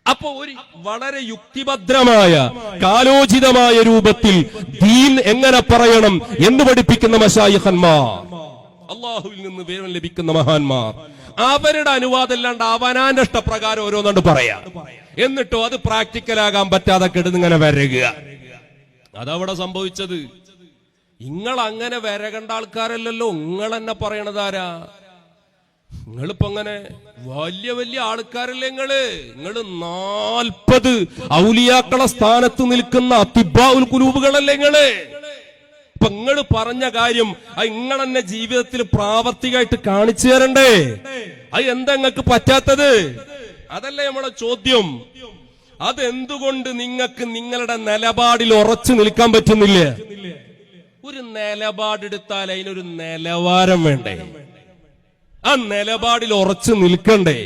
അപ്പൊ ഒരു വളരെ യുക്തിഭദ്രമായ കാലോചിതമായ രൂപത്തിൽ ദീൻ എങ്ങനെ പറയണം എന്ന് പഠിപ്പിക്കുന്ന മശായിഖന്മാർ, അള്ളാഹുവിൽ നിന്ന് വിവരം ലഭിക്കുന്ന മഹാന്മാർ, അവരുടെ അനുവാദം അല്ലാണ്ട് അവനാന്റെ ഇഷ്ടപ്രകാരം ഓരോന്നുണ്ട് പറയാ, എന്നിട്ടോ അത് പ്രാക്ടിക്കലാകാൻ പറ്റാതെ കിടന്നിങ്ങനെ വരകുക. അതവിടെ സംഭവിച്ചത്. നിങ്ങൾ അങ്ങനെ വരകണ്ട ആൾക്കാരല്ലല്ലോ. നിങ്ങൾ എന്നെ പറയണതാരാ? നിങ്ങളിപ്പോ അങ്ങനെ വലിയ വലിയ ആൾക്കാരല്ലേ നിങ്ങള് 40 ഔലിയാക്കളെ സ്ഥാനത്ത് നിൽക്കുന്ന അതിബ്ബാഉൽ ഖുലൂബുകളല്ലേ നിങ്ങള്. ഇപ്പൊ നിങ്ങൾ പറഞ്ഞ കാര്യം അത് നിങ്ങൾ എന്നെ ജീവിതത്തിൽ പ്രാവർത്തികമായിട്ട് കാണിച്ചു തരണ്ടേ? അത് എന്താ നിങ്ങൾക്ക് പറ്റാത്തത്? അതല്ലേ നമ്മളെ ചോദ്യം. അതെന്തുകൊണ്ട് നിങ്ങൾക്ക് നിങ്ങളുടെ നിലപാടിൽ ഉറച്ചു നിൽക്കാൻ പറ്റുന്നില്ല? ഒരു നിലപാടെടുത്താൽ അതിനൊരു നിലവാരം വേണ്ടേ? ആ നിലപാടിൽ ഉറച്ചു നിൽക്കണ്ടേ?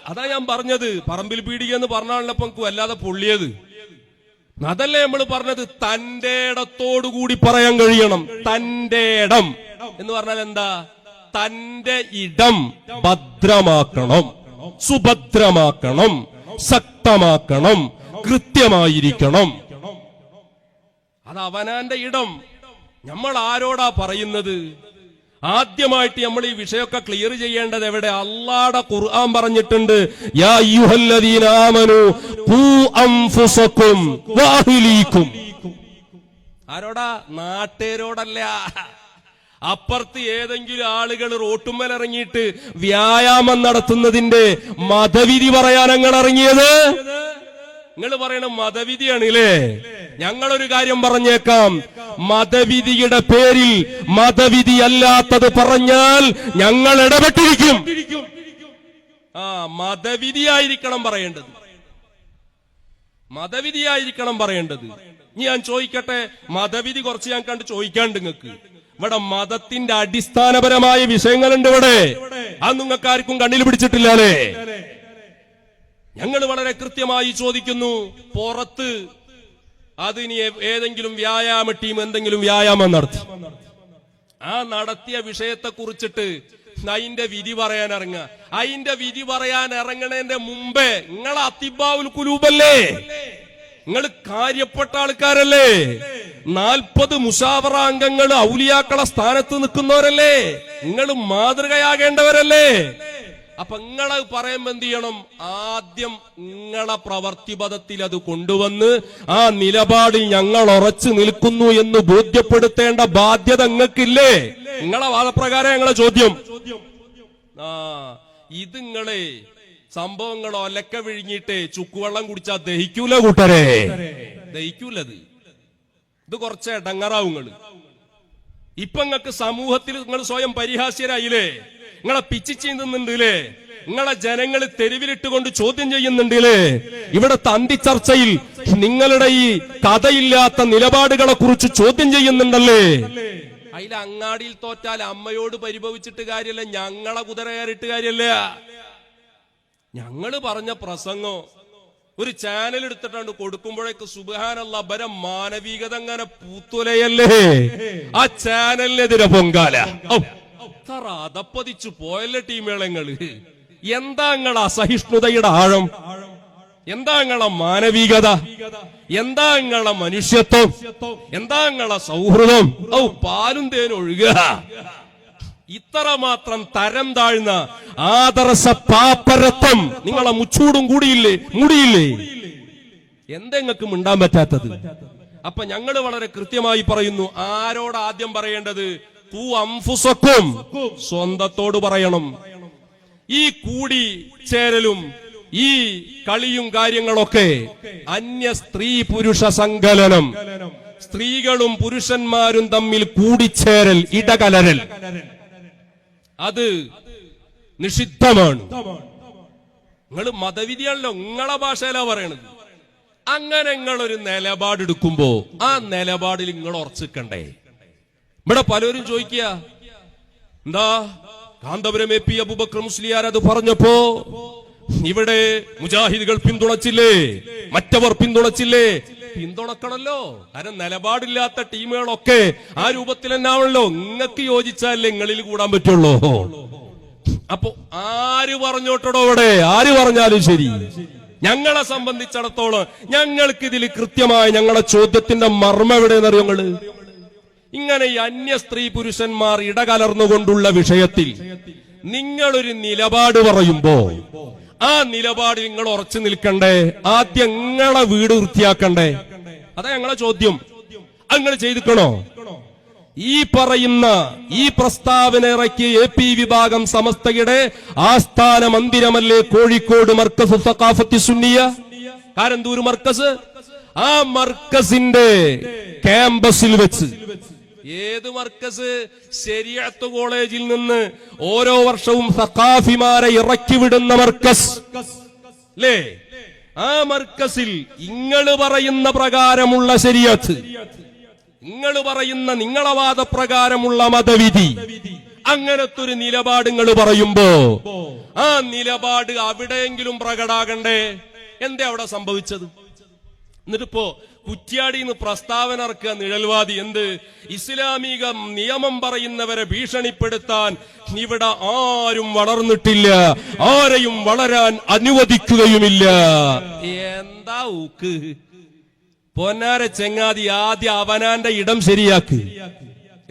അതാ ഞാൻ പറഞ്ഞത്. പറമ്പിൽ പീടിക എന്ന് പറഞ്ഞാണല്ലോ നമുക്ക് വല്ലാതെ പൊള്ളിയത്. അതല്ലേ നമ്മൾ പറഞ്ഞത്. തന്റെ ഇടത്തോടുകൂടി പറയാൻ കഴിയണം. തന്റെ ഇടം എന്ന് പറഞ്ഞാൽ എന്താ? തന്റെ ഇടം ഭദ്രമാക്കണം, സുഭദ്രമാക്കണം, ശക്തമാക്കണം, കൃത്യമായിരിക്കണം. അത് അവനാന്റെ ഇടം. നമ്മൾ ആരോടാ പറയുന്നത്? ആദ്യമായിട്ട് നമ്മൾ ഈ വിഷയമൊക്കെ ക്ലിയർ ചെയ്യേണ്ടത് എവിടെ? അല്ലാഹുവിന്റെ ഖുർആൻ പറഞ്ഞിട്ടുണ്ട്, യാ അയ്യുഹല്ലദീന ആമനൂ ഖൂ അൻഫുസകും വഅഹ്ലീകും. ആരോടാ? നാട്ടുകാരോടല്ല. അപ്പുറത്ത് ഏതെങ്കിലും ആളുകൾ റോട്ടുമ്മൽ ഇറങ്ങിയിട്ട് വ്യായാമം നടത്തുന്നതിന്റെ മതവിധി പറയാൻ ഞങ്ങൾ ഇറങ്ങിയത്? നിങ്ങൾ പറയണ മതവിധിയാണല്ലേ? ഞങ്ങളൊരു കാര്യം പറഞ്ഞേക്കാം. മതവിധിയുടെ പേരിൽ മതവിധി അല്ലാത്തത് പറഞ്ഞാൽ ഞങ്ങൾ ഇടപെട്ടിരിക്കും. മതവിധിയായിരിക്കണം പറയേണ്ടത്. മതവിധിയായിരിക്കണം പറയേണ്ടത്. ഇനി ഞാൻ ചോദിക്കട്ടെ, മതവിധി കുറച്ച് ഞാൻ കണ്ട് ചോദിക്കാണ്ട് നിങ്ങൾക്ക്. ഇവിടെ മതത്തിന്റെ അടിസ്ഥാനപരമായ വിഷയങ്ങളുണ്ട് ഇവിടെ. അത് നിങ്ങൾക്ക് ആർക്കും കണ്ണിൽ പിടിച്ചിട്ടില്ല അല്ലേ? ഞങ്ങൾ വളരെ കൃത്യമായി ചോദിക്കുന്നു. പുറത്ത് അതിന് ഏതെങ്കിലും വ്യായാമ ടീം എന്തെങ്കിലും വ്യായാമം നടത്തി, ആ നടത്തിയ വിഷയത്തെ കുറിച്ചിട്ട് അതിന്റെ വിധി പറയാൻ ഇറങ്ങുക. അതിന്റെ വിധി പറയാൻ ഇറങ്ങണതിന്റെ മുമ്പേ നിങ്ങൾ അതിബ്ബാഉൽ ഖുലൂബല്ലേ? നിങ്ങൾ കാര്യപ്പെട്ട ആൾക്കാരല്ലേ? 40 മുശാവറ അംഗങ്ങൾ ഔലിയാക്കളെ സ്ഥാനത്ത് നിൽക്കുന്നവരല്ലേ? നിങ്ങൾ മാതൃകയാകേണ്ടവരല്ലേ? അപ്പൊ നിങ്ങളെ പറയുമ്പോ എന്ത് ചെയ്യണം? ആദ്യം നിങ്ങളെ പ്രവർത്തിപഥത്തിൽ അത് കൊണ്ടുവന്ന് ആ നിലപാടിൽ ഞങ്ങൾ ഉറച്ചു നിൽക്കുന്നു എന്ന് ബോധ്യപ്പെടുത്തേണ്ട ബാധ്യത നിങ്ങൾക്കില്ലേ? നിങ്ങളെ വാദപ്രകാരം ഞങ്ങളെ ചോദ്യം. ഇത് നിങ്ങളെ സംഭവങ്ങൾ ഒലക്ക വിഴുങ്ങിയിട്ട് ചുക്കുവെള്ളം കുടിച്ചാൽ ദഹിക്കൂല കൂട്ടരെ, ദഹിക്കൂലത്. ഇത് കുറച്ച് ഇടങ്ങറാവും നിങ്ങള്. ഇപ്പൊ നിങ്ങൾക്ക് സമൂഹത്തിൽ നിങ്ങൾ സ്വയം പരിഹാസ്യരായില്ലേ? നിങ്ങളെ പിച്ചി ചെയ്യുന്നുണ്ടല്ലേ? നിങ്ങളെ ജനങ്ങൾ തെരുവിലിട്ടുകൊണ്ട് ചോദ്യം ചെയ്യുന്നുണ്ടല്ലേ? ഇവിടെ തന്തി ചർച്ചയിൽ നിങ്ങളുടെ ഈ കഥയില്ലാത്ത നിലപാടുകളെ കുറിച്ച് ചോദ്യം ചെയ്യുന്നുണ്ടല്ലേ? അതിൽ അങ്ങാടിയിൽ തോറ്റാൽ അമ്മയോട് പരിഭവിച്ചിട്ട് കാര്യമല്ല, ഞങ്ങളെ കുതിര കയറിയിട്ട് കാര്യമല്ല. ഞങ്ങള് പറഞ്ഞ പ്രസംഗം ഒരു ചാനൽ എടുത്തിട്ടാണ്ട് കൊടുക്കുമ്പോഴേക്ക് സുബ്ഹാനല്ലാഹ് ബര മാനവികത അങ്ങനെ പൂത്തുലയല്ലേ? ആ ചാനലിനെതിരെ പൊങ്കാല. അതപ്പതിച്ചു പോയല്ലേ ടീമുകളങ്ങള്. എന്താ നിങ്ങളെ അസഹിഷ്ണുതയുടെ ആഴം? എന്താ നിങ്ങളെ മാനവികത? എന്താ നിങ്ങളെ മനുഷ്യത്വം? എന്താ നിങ്ങളെ സൗഹൃദം? പാലും തേനും ഒഴുകുക. ഇത്രമാത്രം തരം താഴ്ന്ന ആദർശ പാപ്പരത്വം നിങ്ങളെ മുച്ചൂടും കൂടിയില്ലേ, മൂടിയില്ലേ? എന്താ നിങ്ങൾക്ക് മിണ്ടാൻ പറ്റാത്തത്? അപ്പൊ ഞങ്ങൾ വളരെ കൃത്യമായി പറയുന്നു. ആരോട് ആദ്യം പറയേണ്ടത്? ഖൂ അൻഫുസകും, സ്വന്തത്തോട് പറയണം. ഈ കൂടി ചേരലും ഈ കളിയും കാര്യങ്ങളൊക്കെ അന്യ സ്ത്രീ പുരുഷ സങ്കലനം, സ്ത്രീകളും പുരുഷന്മാരും തമ്മിൽ കൂടിച്ചേരൽ, ഇടകലരൽ, അത് നിഷിദ്ധമാണ്. നിങ്ങൾ മതവിധിയാണല്ലോ, നിങ്ങളെ ഭാഷയിലാ പറയണത്. അങ്ങനെ നിങ്ങളൊരു നിലപാടെടുക്കുമ്പോ ആ നിലപാടിൽ നിങ്ങൾ ഉറച്ചിക്കണ്ടേ? ഇവിടെ പലരും ചോദിക്കുക, എന്താ കാന്തപുരം എ പി അബൂബക്കർ മുസ്ലിയാർ അത് പറഞ്ഞപ്പോ ഇവിടെ മുജാഹിദുകൾ പിന്തുണച്ചില്ലേ, മറ്റവർ പിന്തുണച്ചില്ലേ? പിന്തുണക്കണല്ലോ. കാരണം നിലപാടില്ലാത്ത ടീമുകളൊക്കെ ആ രൂപത്തിൽ തന്നെയാണല്ലോ. നിങ്ങൾക്ക് യോജിച്ചാലേ നിങ്ങളിൽ കൂടാൻ പറ്റുള്ളൂ. അപ്പൊ ആര് പറഞ്ഞോട്ടോ ഇവിടെ? ആര് പറഞ്ഞാലും ശരി, ഞങ്ങളെ സംബന്ധിച്ചിടത്തോളം ഞങ്ങൾക്ക് ഇതിൽ കൃത്യമായ ഞങ്ങളെ ചോദ്യത്തിന്റെ മർമ്മം എവിടെയെന്നറിയോ നിങ്ങള്? ഇങ്ങനെ ഈ അന്യ സ്ത്രീ പുരുഷന്മാർ ഇടകലർന്നുകൊണ്ടുള്ള വിഷയത്തിൽ നിങ്ങളൊരു നിലപാട് പറയുമ്പോ ആ നിലപാട് നിങ്ങൾ ഉറച്ചു നിൽക്കണ്ടേ? ആദ്യം നിങ്ങളെ വീട് വൃത്തിയാക്കണ്ടേ? അതാ ഞങ്ങളെ ചോദ്യം. നിങ്ങൾ ചെയ്തിക്കണോ? ഈ പറയുന്ന ഈ പ്രസ്താവന ഇറക്കിയ AP വിഭാഗം സമസ്തയുടെ ആസ്ഥാന മന്ദിരമല്ലേ കോഴിക്കോട് മർക്കസ് സഖാഫത്തി സുന്നിയ കാരന്തൂർ മർക്കസ്? ആ മർക്കസിന്റെ ക്യാമ്പസിൽ വെച്ച്, ഏത് മർക്കസ്? ശരീഅത്ത് കോളേജിൽ നിന്ന് ഓരോ വർഷവും സഖാഫിമാരെ ഇറക്കി വിടുന്ന മർക്കസ് അല്ലേ? ആ മർക്കസിൽ ഇങ്ങള് പറയുന്ന പ്രകാരമുള്ള ശരീഅത്ത്, നിങ്ങൾ പറയുന്ന നിങ്ങളെ വാദപ്രകാരമുള്ള മതവിധി, അങ്ങനത്തെ ഒരു നിലപാട് നിങ്ങൾ പറയുമ്പോ ആ നിലപാട് അവിടെയെങ്കിലും പ്രകടാകണ്ടേ? എന്താ അവിടെ സംഭവിച്ചത്? എന്നിട്ടിപ്പോ കുറ്റ്യാടിന്ന് പ്രസ്താവന ഇറക്കുക നിഴൽവാദി. എന്ത്? ഇസ്ലാമിക നിയമം പറയുന്നവരെ ഭീഷണിപ്പെടുത്താൻ ഇവിടെ ആരും വളർന്നിട്ടില്ല, ആരെയും വളരാൻ അനുവദിക്കുകയുമില്ല. എന്താ ഊക്ക്? പൊന്നാര ചെങ്ങാതി, ആദ്യം അവനാന്റെ ഇടം ശരിയാക്ക്,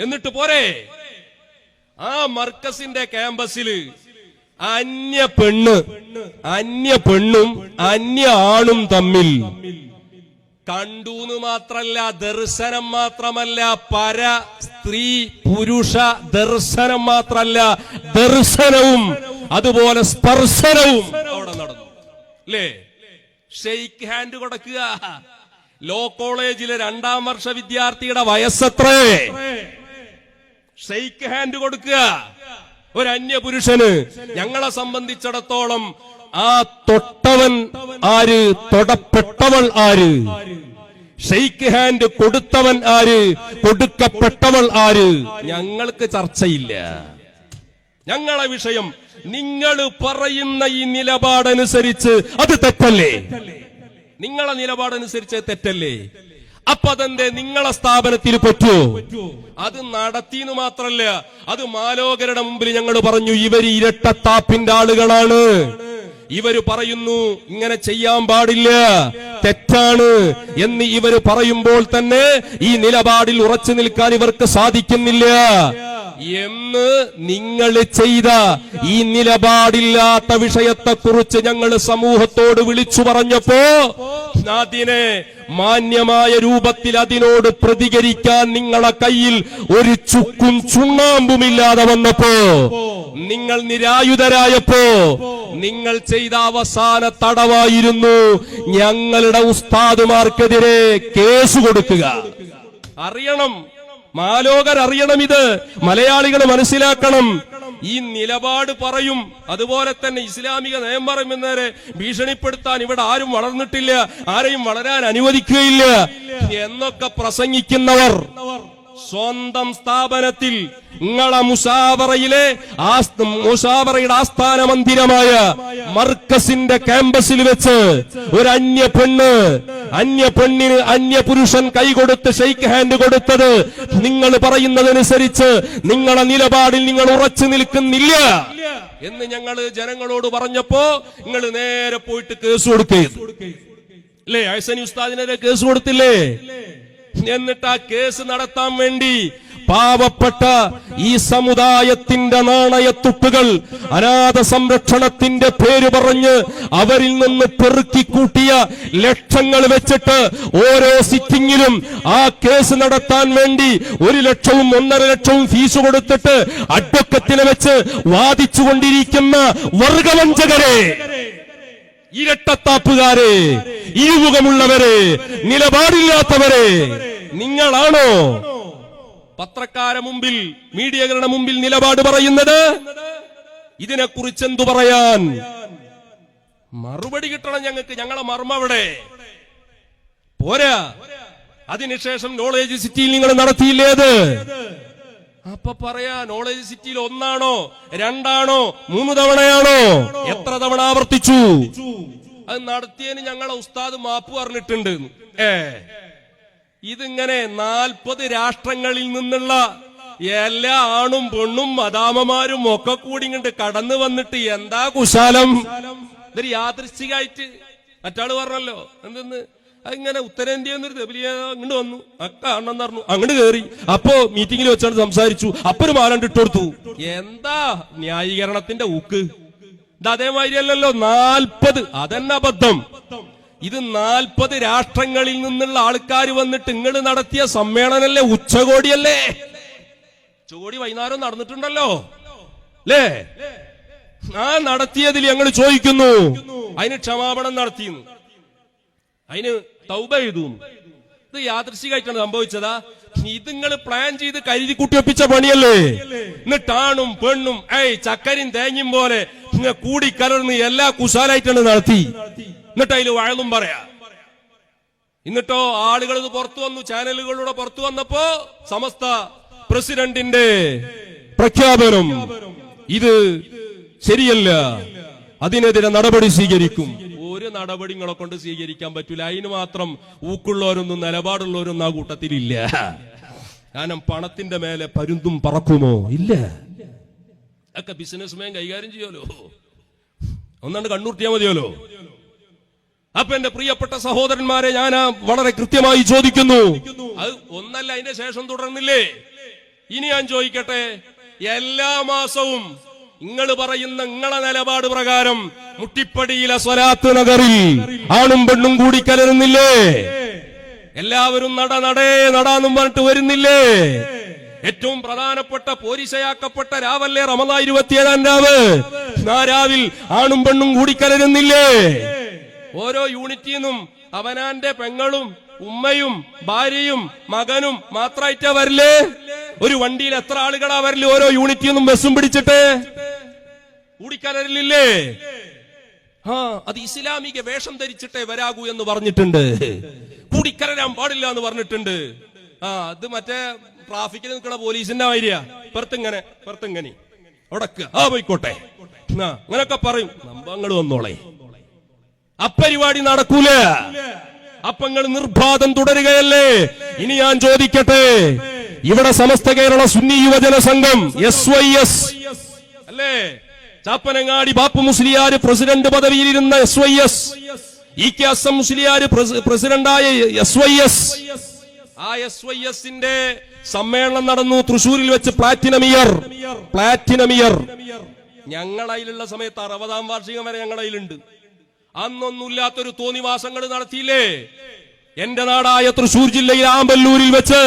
എന്നിട്ട് പോരെ. ആ മർക്കസിന്റെ ക്യാമ്പസില് അന്യ പെണ്ണും അന്യ ആണും തമ്മിൽ കണ്ടൂന്ന് മാത്രല്ല, ദർശനം മാത്രമല്ല, പര സ്ത്രീ പുരുഷ ദർശനം മാത്രല്ല, ദർശനവും അതുപോലെ സ്പർശനവും അവിടെ നടന്നു അല്ലേ? ഷെയ്ക്ക് ഹാൻഡ് കൊടുക്കുക. ലോ കോളേജിലെ 2ാം വർഷ വിദ്യാർത്ഥിയുടെ വയസ്സത്രേ? ഷെയ്ക്ക് ഹാൻഡ് കൊടുക്കുക ഒരു അന്യ പുരുഷന്. ഞങ്ങളെ സംബന്ധിച്ചിടത്തോളം ആ തൊട്ടവൻ ആര്, തൊടപ്പെട്ടവൾ ആര്, ഷെയ്ക്ക് ഹാൻഡ് കൊടുത്തവൻ ആര്, കൊടുക്കപ്പെട്ടവൾ ആര്, ഞങ്ങൾക്ക് ചർച്ചയില്ല. ഞങ്ങളെ വിഷയം നിങ്ങൾ പറയുന്ന ഈ നിലപാടനുസരിച്ച് അത് തെറ്റല്ലേ? നിങ്ങളെ നിലപാടനുസരിച്ച് തെറ്റല്ലേ? അപ്പൊ അതെന്തേ നിങ്ങളെ സ്ഥാപനത്തിൽ പറ്റുമോ? അത് നടത്തിയെന്ന് മാത്രല്ല, അത് മാലോകരുടെ മുമ്പിൽ ഞങ്ങൾ പറഞ്ഞു, ഇവര് ഇരട്ടത്താപ്പിന്റെ ആളുകളാണ്. ഇവര് പറയുന്നു ഇങ്ങനെ ചെയ്യാൻ പാടില്ല, തെറ്റാണ് എന്ന് ഇവര് പറയുമ്പോൾ തന്നെ ഈ നിലപാടിൽ ഉറച്ചു നിൽക്കാൻ ഇവർക്ക് സാധിക്കുന്നില്ല എന്ന് നിങ്ങൾ ചെയ്ത ഈ നിലപാടില്ലാത്ത വിഷയത്തെക്കുറിച്ച് ഞങ്ങൾ സമൂഹത്തോട് വിളിച്ചു പറഞ്ഞപ്പോ അതിനെ മാന്യമായ രൂപത്തിൽ അതിനോട് പ്രതികരിക്കാൻ നിങ്ങളെ കയ്യിൽ ഒരു ചുക്കും ചുണ്ണാമ്പുമില്ലാതെ വന്നപ്പോ, നിങ്ങൾ നിരായുധരായപ്പോ നിങ്ങൾ ചെയ്ത അവസാന തടവായിരുന്നു ഞങ്ങളുടെ ഉസ്താദുമാർക്കെതിരെ കേസ് കൊടുക്കുക. അറിയണം, മാലോകരറിയണം, ഇത് മലയാളികൾ മനസ്സിലാക്കണം. ഈ നിലപാട് പറയും, അതുപോലെ തന്നെ ഇസ്ലാമിക നയം പറയുന്നവരെ ഭീഷണിപ്പെടുത്താൻ ഇവിടെ ആരും വളർന്നിട്ടില്ല, ആരെയും വളരാൻ അനുവദിക്കുകയില്ല എന്നൊക്കെ പ്രസംഗിക്കുന്നവർ സ്വന്തം സ്ഥാപനത്തിൽ നിങ്ങളെ മുസാവറയുടെ ആസ്ഥാന മന്ദിരമായ മർക്കസിന്റെ ക്യാമ്പസിൽ വെച്ച് ഒരു അന്യ പെണ്ണിന് അന്യ പുരുഷൻ കൈകൊടുത്ത് ഷെയ്ക്ക് ഹാൻഡ് കൊടുത്തത് നിങ്ങൾ പറയുന്നതനുസരിച്ച് നിങ്ങളെ നിലപാടിൽ നിങ്ങൾ ഉറച്ചു നിൽക്കുന്നില്ല എന്ന് ഞങ്ങൾ ജനങ്ങളോട് പറഞ്ഞപ്പോ നിങ്ങൾ നേരെ പോയിട്ട് കേസ് കൊടുക്കേ ഹസനി ഉസ്താദിനെതിരെ കേസ് കൊടുത്തില്ലേ? എന്നിട്ട് ആ കേസ് നടത്താൻ വേണ്ടി പാവപ്പെട്ട ഈ സമുദായത്തിന്റെ നാണയത്തുട്ടുകൾ അനാഥ സംരക്ഷണത്തിന്റെ പേര് പറഞ്ഞ് അവരിൽ നിന്ന് പെറുക്കിക്കൂട്ടിയ ലക്ഷങ്ങൾ വെച്ചിട്ട് ഓരോ സിറ്റിംഗിലും ആ കേസ് നടത്താൻ വേണ്ടി 1 ലക്ഷവും 1.5 ലക്ഷവും ഫീസ് കൊടുത്തിട്ട് അഡ്വക്കറ്റിനെ വെച്ച് വാദിച്ചുകൊണ്ടിരിക്കുന്ന വർഗവഞ്ചകരെ, ഇരട്ടത്താപ്പുകാരെ, ഇരുമുഖമുള്ളവരെ, നിലപാടില്ലാത്തവരെ നിങ്ങളാണോ പത്രക്കാരെ മുമ്പിൽ, മീഡിയകളുടെ മുമ്പിൽ നിലപാട് പറയുന്നത്? ഇതിനെക്കുറിച്ച് എന്തു പറയാൻ? മറുപടി കിട്ടണം ഞങ്ങൾക്ക്. ഞങ്ങളെ മർമ്മം അവിടെ പോരാ. അതിനുശേഷം നോളേജ് സിറ്റിയിൽ നിങ്ങൾ നടത്തിയില്ലേത്? അപ്പൊ പറയാ നോളേജ് സിറ്റിയിൽ 1 ആണോ 2 ആണോ 3 തവണയാണോ, എത്ര തവണ ആവർത്തിച്ചു? അത് നടത്തിയതിന് ഞങ്ങളെ ഉസ്താദ് മാപ്പ് പറഞ്ഞിട്ടുണ്ട്. ഇതിങ്ങനെ 40 രാഷ്ട്രങ്ങളിൽ നിന്നുള്ള എല്ലാ ആണും പെണ്ണും മദാമമാരും ഒക്കെ കൂടി ഇങ്ങോട്ട് കടന്നു വന്നിട്ട് എന്താ കുശാലം? ഇതൊരു യാദൃശ്ചികമായിട്ട് മറ്റാള് പറഞ്ഞല്ലോ എന്തെന്ന് അങ്ങനെ ഉത്തരേന്ത്യ എന്നൊരു തെബിലിയ അങ്ങോട്ട് വന്നു അണ്ണെന്ന് പറഞ്ഞു അങ്ങോട്ട് കയറി അപ്പോ മീറ്റിംഗിൽ വെച്ചാണ് സംസാരിച്ചു അപ്പൊ ഒരു മാലണ്ട് ഇട്ടുകൊടുത്തു. എന്താ ന്യായീകരണത്തിന്റെ ഊക്ക്? ഇത് അതേമാതിരി അല്ലല്ലോ 40 അതെന്നെ അബദ്ധം. ഇത് 40 രാഷ്ട്രങ്ങളിൽ നിന്നുള്ള ആൾക്കാർ വന്നിട്ട് നിങ്ങൾ നടത്തിയ സമ്മേളനല്ലേ, ഉച്ചകോടിയല്ലേ? ഉച്ചകോടി വൈകുന്നേരം നടന്നിട്ടുണ്ടല്ലോ അല്ലേ? ആ നടത്തിയതിൽ ഞങ്ങൾ ചോദിക്കുന്നു, അതിന് ക്ഷമാപണം നടത്തിയെന്ന്, അതിന് തൗബ ചെയ്തു. ഇത് യാദൃശ്ചികമായിട്ടാണ് സംഭവിച്ചതാ? ഇത് നിങ്ങൾ പ്ലാൻ ചെയ്ത് കരുതി കുട്ടിയൊപ്പിച്ച പണിയല്ലേ? എന്നിട്ടാണും പെണ്ണും ചക്കരിയും തേങ്ങയും പോലെ കൂടിക്കലർന്ന് എല്ലാ കുശാലായിട്ടാണ് നടത്തി. എന്നിട്ട് അതിൽ വഴലും പറയാ. എന്നിട്ടോ ആളുകൾ ഇത് പുറത്തു വന്നു, ചാനലുകളിലൂടെ പുറത്തു വന്നപ്പോ സമസ്ത പ്രസിഡന്റിന്റെ പ്രഖ്യാപനം, ഇത് ശരിയല്ല, അതിനെതിരെ നടപടി സ്വീകരിക്കും. ഒരു നടപടികളെ കൊണ്ട് സ്വീകരിക്കാൻ പറ്റൂല. അതിന് മാത്രം ഊക്കുള്ളവരൊന്നും നിലപാടുള്ളവരൊന്നും ആ കൂട്ടത്തിലില്ല. കാരണം പണത്തിന്റെ മേലെ പരുന്തും പറക്കുമോ? ഇല്ല. ഒക്കെ ബിസിനസ്മാൻ കൈകാര്യം ചെയ്യുമല്ലോ, ഒന്നാണ്ട് കണ്ണൂർത്തിയാ മതിയല്ലോ. അപ്പൊ എന്റെ പ്രിയപ്പെട്ട സഹോദരന്മാരെ, ഞാൻ വളരെ കൃത്യമായി ചോദിക്കുന്നു, അത് ഒന്നല്ല അതിന്റെ ശേഷം തുടർന്നില്ലേ? ഇനി ഞാൻ ചോദിക്കട്ടെ, എല്ലാ മാസവും നിങ്ങൾ പറയുന്ന നിങ്ങളെ നിലപാട് പ്രകാരം മുട്ടിപ്പടിയിലെ സ്വലാത്ത് നഗറിൽ ആണും പെണ്ണും കൂടി കലരുന്നില്ലേ? എല്ലാവരും നടാന്നും പറഞ്ഞിട്ട് വരുന്നില്ലേ? ഏറ്റവും പ്രധാനപ്പെട്ട പോരിശയാക്കപ്പെട്ട രാവല്ലേ റമദാൻ 27-ാം രാവ്. ആ രാവിൽ ആണും പെണ്ണും കൂടി കലരുന്നില്ലേ? ഓരോ യൂണിറ്റിന്നും അവനാന്റെ പെങ്ങളും ഉമ്മയും ഭാര്യയും മകനും മാത്രമായിട്ടാ വരില്ലേ? ഒരു വണ്ടിയിൽ എത്ര ആളുകളാ വരല്? ഓരോ യൂണിറ്റിന്നും ബസ്സും പിടിച്ചിട്ട് കൂടിക്കലരില്ലേ? അത് ഇസ്ലാമിക വേഷം ധരിച്ചിട്ടേ വരാകൂ എന്ന് പറഞ്ഞിട്ടുണ്ട്. കൂടിക്കലരാൻ പാടില്ല എന്ന് പറഞ്ഞിട്ടുണ്ട്. അത് മറ്റേ ട്രാഫിക്കിൽ നിൽക്കുന്ന പോലീസിന്റെ മാതിരിയാ, പുറത്തിങ്ങനെ ഉടക്കുക, പോയിക്കോട്ടെ അങ്ങനൊക്കെ പറയും. നമ്പങ്ങൾ വന്നോളെ, അപ്പരിപാടി നടക്കൂല. അപ്പങ്ങൾ നിർബാധം തുടരുകയല്ലേ? ഇനി ഞാൻ ചോദിക്കട്ടെ, ഇവിടെ സമസ്ത കേരള സുന്നി യുവജന സംഘം SYS അല്ലേ, ചാപ്പനങ്ങാടി ബാപ്പു മുസ്ലിയാർ പ്രസിഡന്റ് പദവിയിലിരുന്ന SYS, EK അസം മുസ്ലിയാർ പ്രസിഡന്റായ SYS, ആ SYSന്റെ സമ്മേളനം നടന്നു തൃശൂരിൽ വെച്ച്. പ്ലാറ്റിനം ഇയർ ഞങ്ങളതിലുള്ള സമയത്ത് 60-ാം വാർഷികം വരെ ഞങ്ങളതിലുണ്ട്. അന്നൊന്നുമില്ലാത്തൊരു തോന്നിവാസങ്ങൾ നടത്തിയില്ലേ? എന്റെ നാടായ തൃശൂർ ജില്ലയിൽ ആമ്പല്ലൂരിൽ വെച്ച്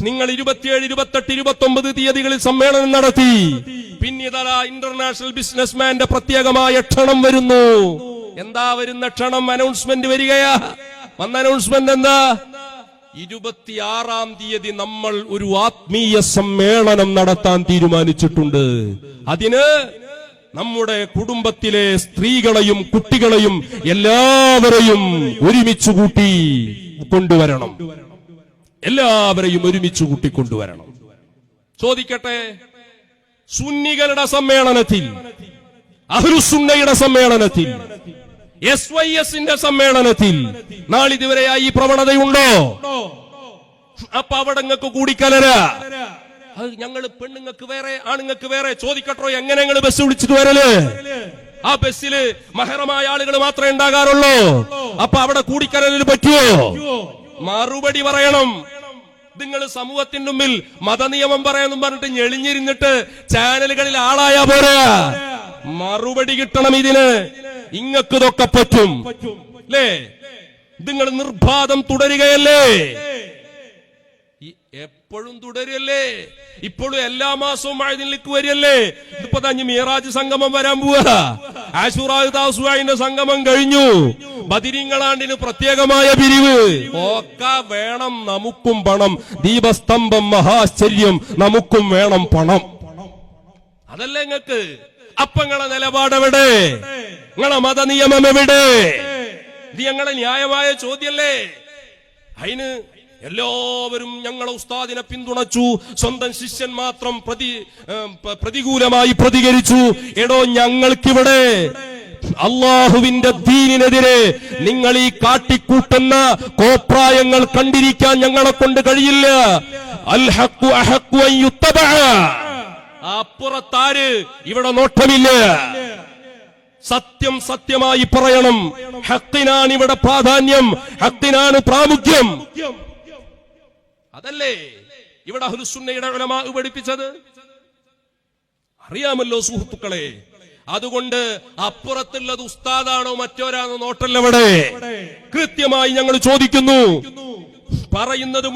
നിങ്ങൾ 27, 28, 29 തീയതികളിൽ സമ്മേളനം നടത്തി. പിന്നീട് ഇന്റർനാഷണൽ ബിസിനസ്മാന്റെ പ്രത്യേകമായ ക്ഷണം വരുന്നു. എന്താ വരുന്ന ക്ഷണം? അനൗൺസ്മെന്റ് വരികയാ. വന്ന അനൗൺസ്മെന്റ് എന്താ? 26-ാം തീയതി നമ്മൾ ഒരു ആത്മീയ സമ്മേളനം നടത്താൻ തീരുമാനിച്ചിട്ടുണ്ട്. അതിന് നമ്മുടെ കുടുംബത്തിലെ സ്ത്രീകളെയും കുട്ടികളെയും എല്ലാവരെയും ഒരുമിച്ച് കൂട്ടി കൊണ്ടുവരണം. എല്ലാവരെയും ഒരുമിച്ച് കൂട്ടിക്കൊണ്ടുവരണം. ചോദിക്കട്ടെ, സുന്നികളുടെ സമ്മേളനത്തിൽ, അഹ്ലുസുന്നയുടെ സമ്മേളനത്തിൽ, SYSന്റെ സമ്മേളനത്തിൽ നാളിതുവരെയായി ഈ പ്രവണതയുണ്ടോ? അപ്പൊ അവിടെ നിങ്ങൾക്ക് കൂടിക്കലരാ. അത് ഞങ്ങൾ പെണ്ണുങ്ങൾക്ക് വേറെ ആണുങ്ങൾക്ക് വേറെ. ചോദിക്കട്ടോ, എങ്ങനെ നിങ്ങൾ ബസ് വിളിച്ചിട്ട് വരല്? ആ ബസ്സില് മഹറമായ ആളുകൾ മാത്രമേ ഉണ്ടാകാറുള്ളൂ. അപ്പൊ അവിടെ കൂടിക്കലരിൽ പറ്റുമോ? മറുപടി പറയണം. നിങ്ങൾ സമൂഹത്തിന്റെ മുമ്പിൽ മതനിയമം പറയാനും പറഞ്ഞിട്ട് ഞെളിഞ്ഞിരുന്നിട്ട് ചാനലുകളിൽ ആളായാ പോരാ. മറുപടി കിട്ടണം ഇതിന്. ഇങ്ങക്ക് ഇതൊക്കെ പറ്റും അല്ലേ? നിങ്ങൾ നിർബാധം തുടരുകയല്ലേ? എപ്പോഴും തുടരല്ലേ? ഇപ്പോഴും എല്ലാ മാസവും മഅദിനിലേക്ക് വരികയല്ലേ? ഇതിപ്പോ തന്നെ മിറാജ് സംഗമം വരാൻ പോവാ. ആശൂറാ താസുആന്റെ സംഗമം കഴിഞ്ഞു. ബദരീങ്ങളാണ്ടിന് പ്രത്യേകമായ പിരിവ്. ഒക്കെ വേണം നമുക്കും പണം. ദീപസ്തംഭം മഹാശ്ചര്യം, നമുക്കും വേണം പണം. അതല്ലേ നിങ്ങക്ക്? അപ്പങ്ങളെ നിലപാടെവിടെ? നിങ്ങളെ മതനിയമം എവിടെ? ഇത് ഞങ്ങളെ ന്യായമായ ചോദ്യല്ലേ? അതിന് എല്ലാവരും ഞങ്ങളെ ഉസ്താദിനെ പിന്തുണച്ചു. സ്വന്തം ശിഷ്യൻ മാത്രം പ്രതികൂലമായി പ്രതികരിച്ചു. എടോ, ഞങ്ങൾക്കിവിടെ അള്ളാഹുവിന്റെ ദീനിനെതിരെ നിങ്ങൾ ഈ കാട്ടിക്കൂട്ടുന്ന കോപ്രായങ്ങൾ കണ്ടിരിക്കാൻ ഞങ്ങളെ കൊണ്ട് കഴിയില്ല. അൽ ഹഖ്ഖു അഹഖ്ഖു അൻ യുത്തബഅ. അപ്പുറത്താര്? ഇവിടെ നോട്ടമില്ല. സത്യം സത്യമായി പറയണം. ഹഖിനാണ് ഇവിടെ പ്രാധാന്യം, ഹഖിനാണ് പ്രാമുഖ്യം. അതല്ലേ ഇവിടെ അഹ്ലുസുന്നയുടെ ഉലമാ പഠിപ്പിച്ചത്? അറിയാമല്ലോ സുഹൃത്തുക്കളെ. അതുകൊണ്ട് അപ്പുറത്തുള്ളത് ഉസ്താദാണോ മറ്റോരാണോ നോട്ടല്ലവിടെ. കൃത്യമായി ഞങ്ങൾ ചോദിക്കുന്നു. പറയുന്നത്